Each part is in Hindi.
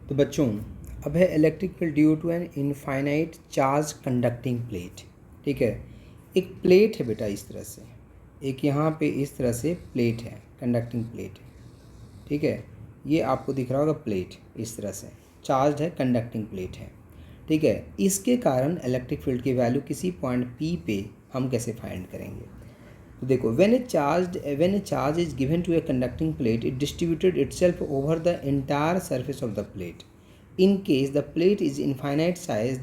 तो बच्चों, अब है electric field due to an infinite charge conducting plate. ठीक है, एक प्लेट है बेटा इस तरह से, एक यहाँ पे इस तरह से प्लेट है, कंडक्टिंग प्लेट है। ठीक है, ये आपको दिख रहा होगा प्लेट इस तरह से चार्ज है, कंडक्टिंग प्लेट है। ठीक है, इसके कारण इलेक्ट्रिक फील्ड की वैल्यू किसी पॉइंट P पे हम कैसे फाइंड करेंगे। तो देखो, when a charge is given to a conducting plate, it distributed itself over the entire surface of the plate. In case the plate is infinite size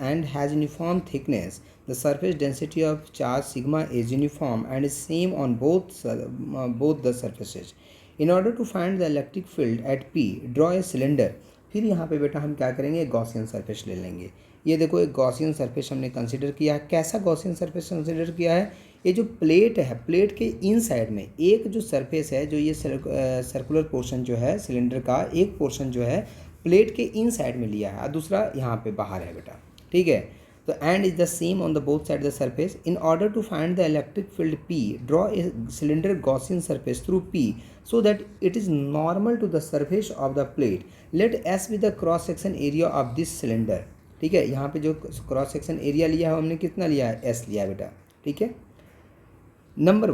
and has uniform thickness, the surface density of charge sigma is uniform and is same on both the surfaces. In order to find the electric field at P, draw a cylinder. फिर यहाँ पे बेटा हम क्या करेंगे, गॉसियन सरफेस ले लेंगे। ये देखो, एक गॉसियन सरफेस हमने कंसिडर किया है। कैसा गॉसियन सरफेस कंसिडर किया है, ये जो प्लेट है, प्लेट के इन साइड में एक जो सरफेस है, जो ये सर्कुलर पोर्शन जो है सिलेंडर का, एक पोर्शन जो है प्लेट के इन साइड में लिया है और दूसरा यहाँ पे बाहर है बेटा। ठीक है, तो and is the same on the both side the surface. In order to find the electric field P, draw a cylinder Gaussian surface through P so that it is normal to the surface of the plate. Let S be the cross section area of this cylinder. ठीक है, यहाँ पे जो क्रॉस सेक्शन एरिया लिया है हमने कितना लिया है, S लिया है बेटा। ठीक है, number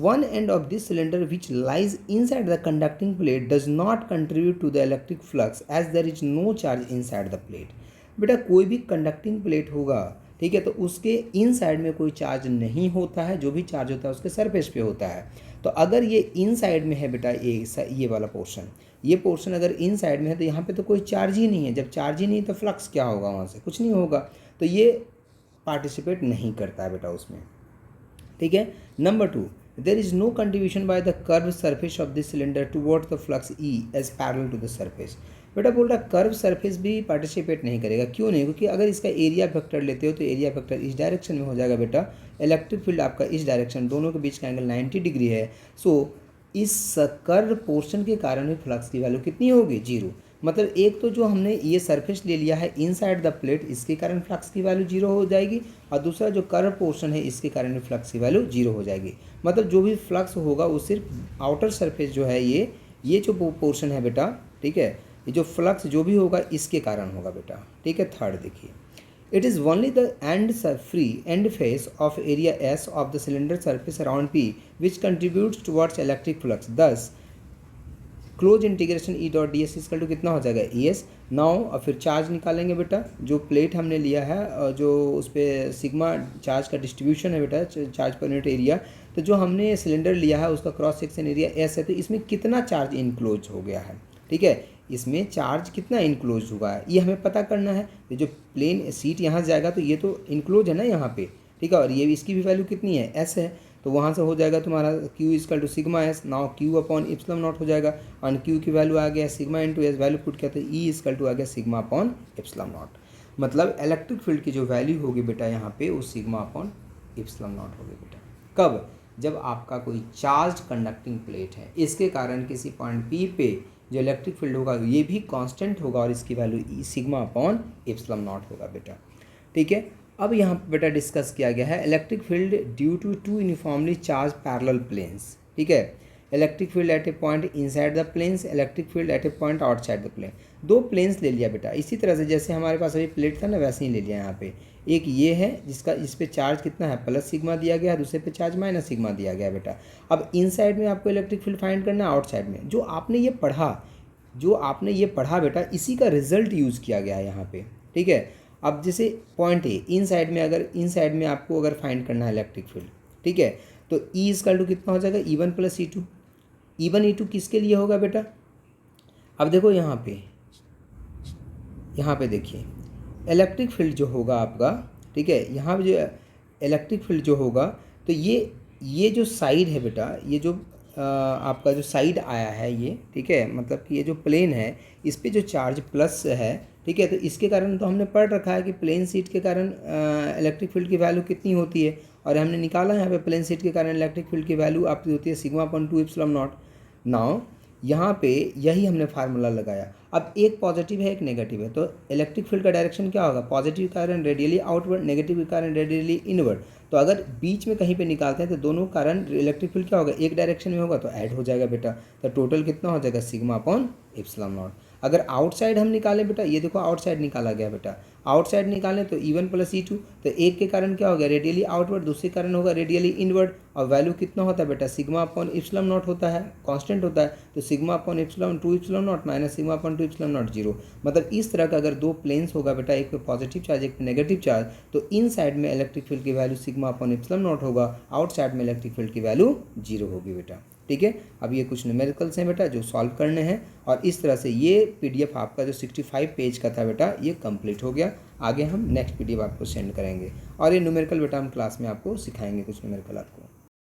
one end of this cylinder which lies inside the conducting plate does not contribute to the electric flux as there is no charge inside the plate. बेटा, कोई भी कंडक्टिंग प्लेट होगा, ठीक है, तो उसके इन साइड में कोई चार्ज नहीं होता है, जो भी चार्ज होता है उसके सरफेस पे होता है। तो अगर ये इन साइड में है बेटा, ये वाला पोर्शन, ये पोर्शन अगर इन साइड में है तो यहाँ पे तो कोई चार्ज ही नहीं है। जब चार्ज ही नहीं तो फ्लक्स क्या होगा, वहाँ से कुछ नहीं होगा, तो ये पार्टिसिपेट नहीं करता है बेटा उसमें। ठीक है, number 2, there is no contribution by the curved surface of this cylinder towards the flux E as parallel to the surface. बेटा बोल रहा कर्व सरफेस भी पार्टिसिपेट नहीं करेगा। क्यों नहीं? क्योंकि अगर इसका एरिया वेक्टर लेते हो तो एरिया वेक्टर इस डायरेक्शन में हो जाएगा बेटा, इलेक्ट्रिक फील्ड आपका इस डायरेक्शन, दोनों के बीच का एंगल 90 डिग्री है। सो इस कर्व पोर्शन के कारण भी फ्लक्स की वैल्यू कितनी होगी, 0। मतलब एक तो जो हमने ये सरफेस ले लिया है इनसाइड द प्लेट, इसके कारण फ्लक्स की वैल्यू 0 हो जाएगी, और दूसरा जो कर्व पोर्शन है इसके कारण भी फ्लक्स की वैल्यू 0 हो जाएगी। मतलब जो भी फ्लक्स होगा वो सिर्फ आउटर सरफेस जो है, ये जो पोर्शन है बेटा, ठीक है, ये जो फ्लक्स जो भी होगा इसके कारण होगा बेटा। ठीक है, थर्ड देखिए, it is only the end face of area S of the cylinder surface around P which contributes towards electric flux. Thus close integration E dot d s equal to कितना हो जाएगा, ES। नाउ और फिर चार्ज निकालेंगे बेटा, जो प्लेट हमने लिया है और जो उस पर सिग्मा चार्ज का डिस्ट्रीब्यूशन है बेटा, चार्ज पर यूनिट एरिया, तो जो हमने सिलेंडर लिया है उसका क्रॉस सेक्शन एरिया S है, तो इसमें कितना चार्ज इनक्लोज हो गया है। ठीक है, इसमें चार्ज कितना इनक्लोज हुआ है ये हमें पता करना है। तो जो प्लेन सीट यहाँ जाएगा तो ये तो इनक्लोज है ना यहाँ पे, ठीक है, और ये इसकी भी वैल्यू कितनी है, S है, तो वहाँ से हो जाएगा तुम्हारा Q equal to sigma S। Now Q upon epsilon naught हो जाएगा, और Q की वैल्यू आ गया sigma into S, value put किया तो E इक्वल टू आ गया सिग्मा अपॉन एप्सिलॉन नॉट। मतलब इलेक्ट्रिक फील्ड की जो वैल्यू होगी बेटा यहाँ पे, वो सिग्मा अपॉन एप्सिलॉन नॉट होगी बेटा। कब? जब आपका कोई चार्ज कंडक्टिंग प्लेट है, इसके कारण किसी पॉइंट P पे जो इलेक्ट्रिक फील्ड होगा ये भी कांस्टेंट होगा, और इसकी value sigma upon epsilon not होगा बेटा। ठीक है, अब यहाँ पर बेटा डिस्कस किया गया है electric field due to 2 uniformly charge parallel planes. ठीक है, electric field at a point inside the planes, electric field at a point outside the plane. 2 planes ले लिया बेटा, इसी तरह से जैसे हमारे पास अभी प्लेट था ना, वैसे ही ले लिया। यहाँ पे एक ये है जिसका इस पर चार्ज कितना है, प्लस सिग्मा दिया गया, दूसरे पे चार्ज माइनस सिग्मा दिया गया बेटा। अब इनसाइड में आपको इलेक्ट्रिक फील्ड फाइंड करना है, आउटसाइड में जो आपने ये पढ़ा बेटा, इसी का रिजल्ट यूज़ किया गया है यहाँ पे। ठीक है, अब जैसे पॉइंट है इन साइड में आपको अगर फाइंड करना है इलेक्ट्रिक फील्ड, ठीक है, तो E इक्वल टू कितना हो जाएगा, E1 plus E2। E1 E2 किसके लिए होगा बेटा? अब देखो यहाँ पे देखिए इलेक्ट्रिक फील्ड जो होगा आपका, ठीक है, यहाँ पे जो इलेक्ट्रिक फील्ड जो होगा, तो ये जो साइड है बेटा, ये जो आपका जो साइड आया है ये, ठीक है, मतलब कि ये जो प्लेन है इस पे जो चार्ज प्लस है, ठीक है, तो इसके कारण तो हमने पढ़ रखा है कि प्लेन सीट के कारण इलेक्ट्रिक फील्ड की वैल्यू कितनी होती है, और हमने निकाला यहाँ पे प्लेन सीट के कारण इलेक्ट्रिक फील्ड की वैल्यू आपकी होती है sigma upon 2 epsilon not. Now यहाँ पे यही हमने फार्मूला लगाया। अब एक पॉजिटिव है एक नेगेटिव है, तो इलेक्ट्रिक फील्ड का डायरेक्शन क्या होगा, पॉजिटिव के कारण रेडियली आउटवर्ड, नेगेटिव के कारण रेडियली इनवर्ड। तो अगर बीच में कहीं पे निकालते हैं तो दोनों कारण इलेक्ट्रिक फील्ड क्या होगा, एक डायरेक्शन में होगा तो ऐड हो जाएगा बेटा। तो टोटल कितना हो जाएगा, सिग्मा अपॉन एप्सिलॉन नॉट। अगर आउटसाइड हम निकालें बेटा, ये देखो आउटसाइड निकाला गया बेटा, आउटसाइड निकालें तो E1 प्लस E2, तो एक के कारण क्या होगा रेडियली आउटवर्ड, दूसरे कारण होगा रेडियली इनवर्ड, और वैल्यू कितना होता है बेटा सिग्मा अपॉन इप्सिलॉन नॉट होता है, कांस्टेंट होता है, तो sigma upon epsilon 2 epsilon not minus sigma upon 2 epsilon not 0। मतलब इस तरह का अगर दो प्लेन्स होगा बेटा, एक पे पॉजिटिव चार्ज एक पे नेगेटिव चार्ज, तो इन साइड में इलेक्ट्रिक फील्ड की value sigma upon epsilon not होगा, आउटसाइड में इलेक्ट्रिक फील्ड की वैल्यू 0 होगी बेटा। ठीक है, अब ये कुछ न्यूमेरिकल्स हैं बेटा जो सॉल्व करने हैं, और इस तरह से ये PDF आपका जो 65 पेज का था बेटा ये कंप्लीट हो गया। आगे हम नेक्स्ट PDF आपको सेंड करेंगे, और ये न्यूमेरिकल बेटा हम क्लास में आपको सिखाएंगे कुछ न्यूमेरिकल आपको।